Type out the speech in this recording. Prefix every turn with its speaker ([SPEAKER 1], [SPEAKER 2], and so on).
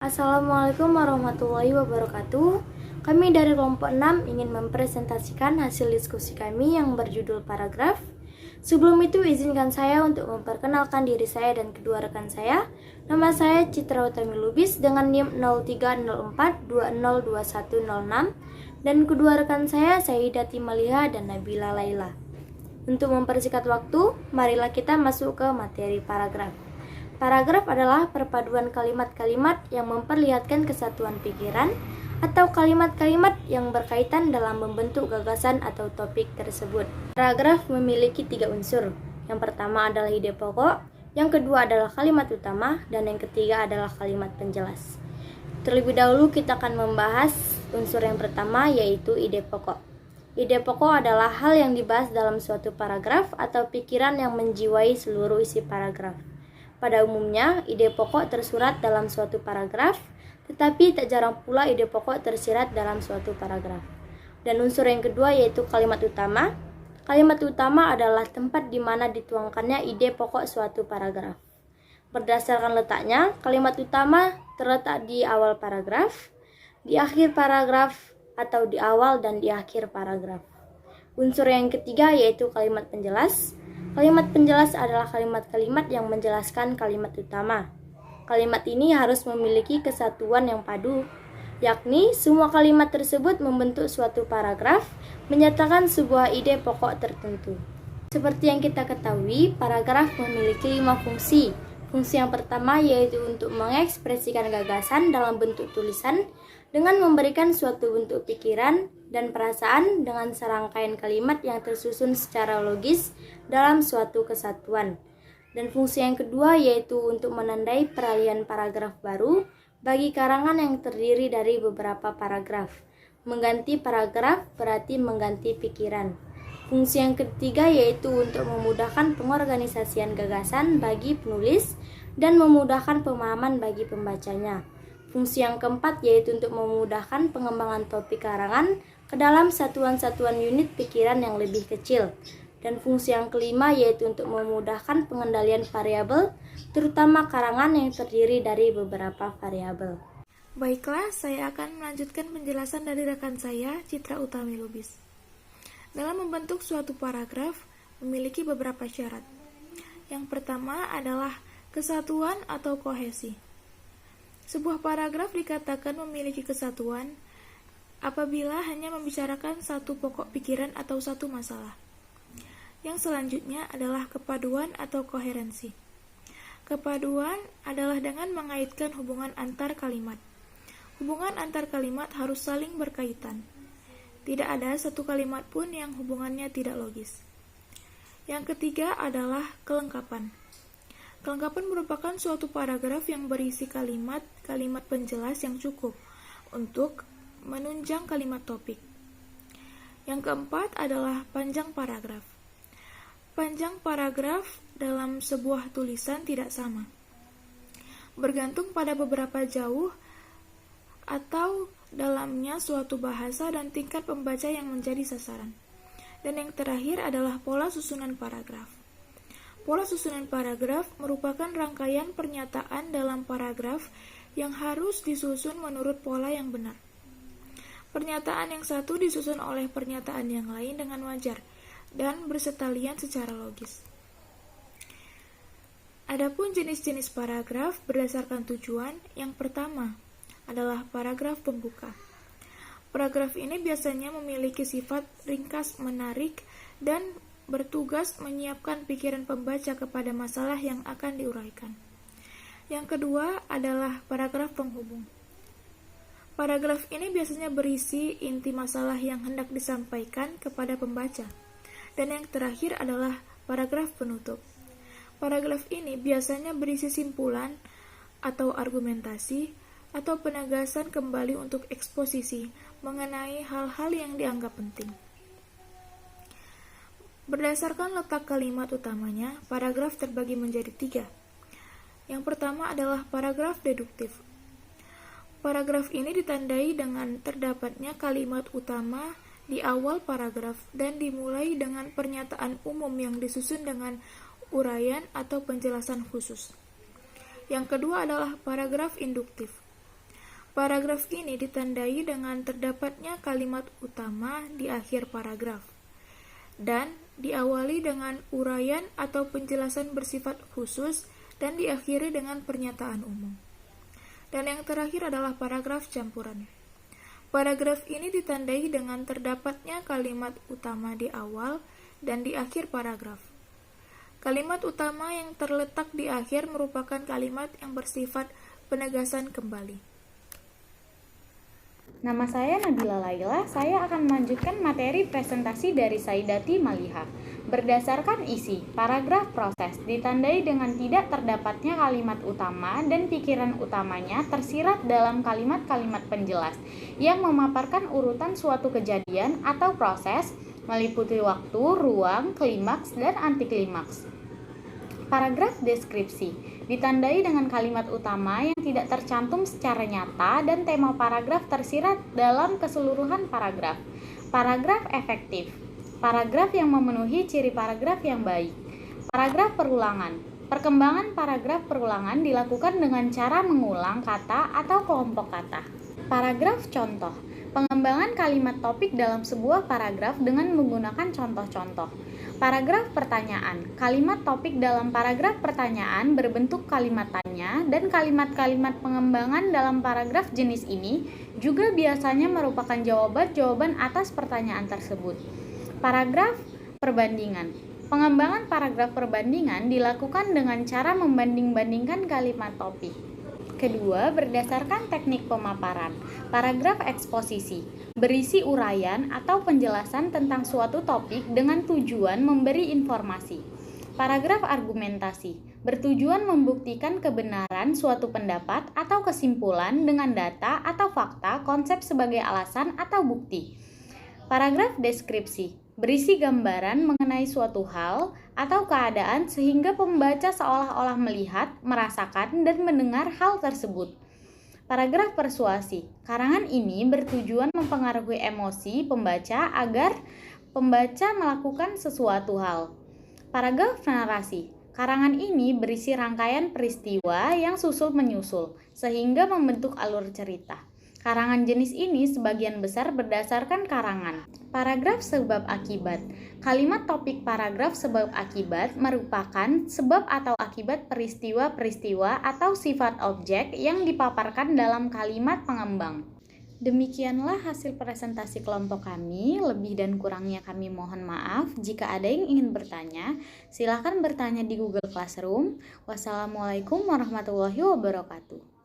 [SPEAKER 1] Assalamualaikum warahmatullahi wabarakatuh. Kami dari kelompok 6 ingin mempresentasikan hasil diskusi kami yang berjudul paragraf. Sebelum itu izinkan saya untuk memperkenalkan diri saya dan kedua rekan saya. Nama saya Citra Utami Lubis dengan NIM 0304202106 dan kedua rekan saya Sayyidati Maliha dan Nabila Laila. Untuk mempersingkat waktu, marilah kita masuk ke materi paragraf. Paragraf adalah perpaduan kalimat-kalimat yang memperlihatkan kesatuan pikiran atau kalimat-kalimat yang berkaitan dalam membentuk gagasan atau topik tersebut. Paragraf memiliki 3 unsur. Yang pertama adalah ide pokok, yang kedua adalah kalimat utama, dan yang ketiga adalah kalimat penjelas. Terlebih dahulu kita akan membahas unsur yang pertama, yaitu ide pokok. Ide pokok adalah hal yang dibahas dalam suatu paragraf atau pikiran yang menjiwai seluruh isi paragraf. Pada umumnya, ide pokok tersurat dalam suatu paragraf, tetapi tak jarang pula ide pokok tersirat dalam suatu paragraf. Dan unsur yang kedua yaitu kalimat utama. Kalimat utama adalah tempat di mana dituangkannya ide pokok suatu paragraf. Berdasarkan letaknya, kalimat utama terletak di awal paragraf, di akhir paragraf, atau di awal dan di akhir paragraf. Unsur yang ketiga yaitu kalimat penjelas. Kalimat penjelas adalah kalimat-kalimat yang menjelaskan kalimat utama. Kalimat ini harus memiliki kesatuan yang padu, yakni semua kalimat tersebut membentuk suatu paragraf, menyatakan sebuah ide pokok tertentu. Seperti yang kita ketahui, paragraf memiliki 5 fungsi. Fungsi yang pertama yaitu untuk mengekspresikan gagasan dalam bentuk tulisan dengan memberikan suatu bentuk pikiran dan perasaan dengan serangkaian kalimat yang tersusun secara logis dalam suatu kesatuan. Dan fungsi yang kedua yaitu untuk menandai peralihan paragraf baru bagi karangan yang terdiri dari beberapa paragraf. Mengganti paragraf berarti mengganti pikiran. Fungsi yang ketiga yaitu untuk memudahkan pengorganisasian gagasan bagi penulis dan memudahkan pemahaman bagi pembacanya. Fungsi yang keempat yaitu untuk memudahkan pengembangan topik karangan ke dalam satuan-satuan unit pikiran yang lebih kecil. Dan fungsi yang kelima yaitu untuk memudahkan pengendalian variabel, terutama karangan yang terdiri dari beberapa variabel.
[SPEAKER 2] Baiklah, saya akan melanjutkan penjelasan dari rekan saya, Citra Utami Lubis. Dalam membentuk suatu paragraf, memiliki beberapa syarat. Yang pertama adalah kesatuan atau kohesi. Sebuah paragraf dikatakan memiliki kesatuan apabila hanya membicarakan satu pokok pikiran atau satu masalah. Yang selanjutnya adalah kepaduan atau koherensi. Kepaduan adalah dengan mengaitkan hubungan antar kalimat. Hubungan antar kalimat harus saling berkaitan. Tidak ada satu kalimat pun yang hubungannya tidak logis. Yang ketiga adalah kelengkapan. Kelengkapan merupakan suatu paragraf yang berisi kalimat penjelas yang cukup untuk menunjang kalimat topik. Yang keempat adalah panjang paragraf. Panjang paragraf dalam sebuah tulisan tidak sama, bergantung pada beberapa jauh atau dalamnya suatu bahasa dan tingkat pembaca yang menjadi sasaran. Dan yang terakhir adalah pola susunan paragraf. Pola susunan paragraf merupakan rangkaian pernyataan dalam paragraf yang harus disusun menurut pola yang benar. Pernyataan yang satu disusun oleh pernyataan yang lain dengan wajar dan bersetalian secara logis. Adapun jenis-jenis paragraf berdasarkan tujuan, yang pertama adalah paragraf pembuka. Paragraf ini biasanya memiliki sifat ringkas menarik dan bertugas menyiapkan pikiran pembaca kepada masalah yang akan diuraikan. Yang kedua adalah paragraf penghubung. Paragraf ini biasanya berisi inti masalah yang hendak disampaikan kepada pembaca. Dan yang terakhir adalah paragraf penutup. Paragraf ini biasanya berisi simpulan atau argumentasi atau penegasan kembali untuk eksposisi mengenai hal-hal yang dianggap penting. Berdasarkan letak kalimat utamanya, paragraf terbagi menjadi 3. Yang pertama adalah paragraf deduktif. Paragraf ini ditandai dengan terdapatnya kalimat utama di awal paragraf dan dimulai dengan pernyataan umum yang disusun dengan uraian atau penjelasan khusus. Yang kedua adalah paragraf induktif. Paragraf ini ditandai dengan terdapatnya kalimat utama di akhir paragraf dan diawali dengan uraian atau penjelasan bersifat khusus dan diakhiri dengan pernyataan umum. Dan yang terakhir adalah paragraf campuran. Paragraf ini ditandai dengan terdapatnya kalimat utama di awal dan di akhir paragraf. Kalimat utama yang terletak di akhir merupakan kalimat yang bersifat penegasan kembali.
[SPEAKER 3] Nama saya Nabila Laila, saya akan melanjutkan materi presentasi dari Saidati Maliha. Berdasarkan isi, paragraf proses ditandai dengan tidak terdapatnya kalimat utama dan pikiran utamanya tersirat dalam kalimat-kalimat penjelas yang memaparkan urutan suatu kejadian atau proses meliputi waktu, ruang, klimaks, dan antiklimaks. Paragraf deskripsi ditandai dengan kalimat utama yang tidak tercantum secara nyata dan tema paragraf tersirat dalam keseluruhan paragraf. Paragraf efektif, paragraf yang memenuhi ciri paragraf yang baik. Paragraf perulangan, perkembangan paragraf perulangan dilakukan dengan cara mengulang kata atau kelompok kata. Paragraf contoh, pengembangan kalimat topik dalam sebuah paragraf dengan menggunakan contoh-contoh. Paragraf pertanyaan, kalimat topik dalam paragraf pertanyaan berbentuk kalimat tanya dan kalimat-kalimat pengembangan dalam paragraf jenis ini juga biasanya merupakan jawaban-jawaban atas pertanyaan tersebut. Paragraf perbandingan, pengembangan paragraf perbandingan dilakukan dengan cara membanding-bandingkan kalimat topik. Kedua, berdasarkan teknik pemaparan. Paragraf eksposisi berisi uraian atau penjelasan tentang suatu topik dengan tujuan memberi informasi. Paragraf argumentasi bertujuan membuktikan kebenaran suatu pendapat atau kesimpulan dengan data atau fakta, konsep sebagai alasan atau bukti. Paragraf deskripsi berisi gambaran mengenai suatu hal atau keadaan sehingga pembaca seolah-olah melihat, merasakan, dan mendengar hal tersebut. Paragraf persuasi, karangan ini bertujuan mempengaruhi emosi pembaca agar pembaca melakukan sesuatu hal. Paragraf narasi, karangan ini berisi rangkaian peristiwa yang susul menyusul sehingga membentuk alur cerita. Karangan jenis ini sebagian besar berdasarkan karangan. Paragraf sebab akibat. Kalimat topik paragraf sebab akibat merupakan sebab atau akibat peristiwa-peristiwa atau sifat objek yang dipaparkan dalam kalimat pengembang. Demikianlah hasil presentasi kelompok kami. Lebih dan kurangnya kami mohon maaf. Jika ada yang ingin bertanya, silakan bertanya di Google Classroom. Wassalamualaikum warahmatullahi wabarakatuh.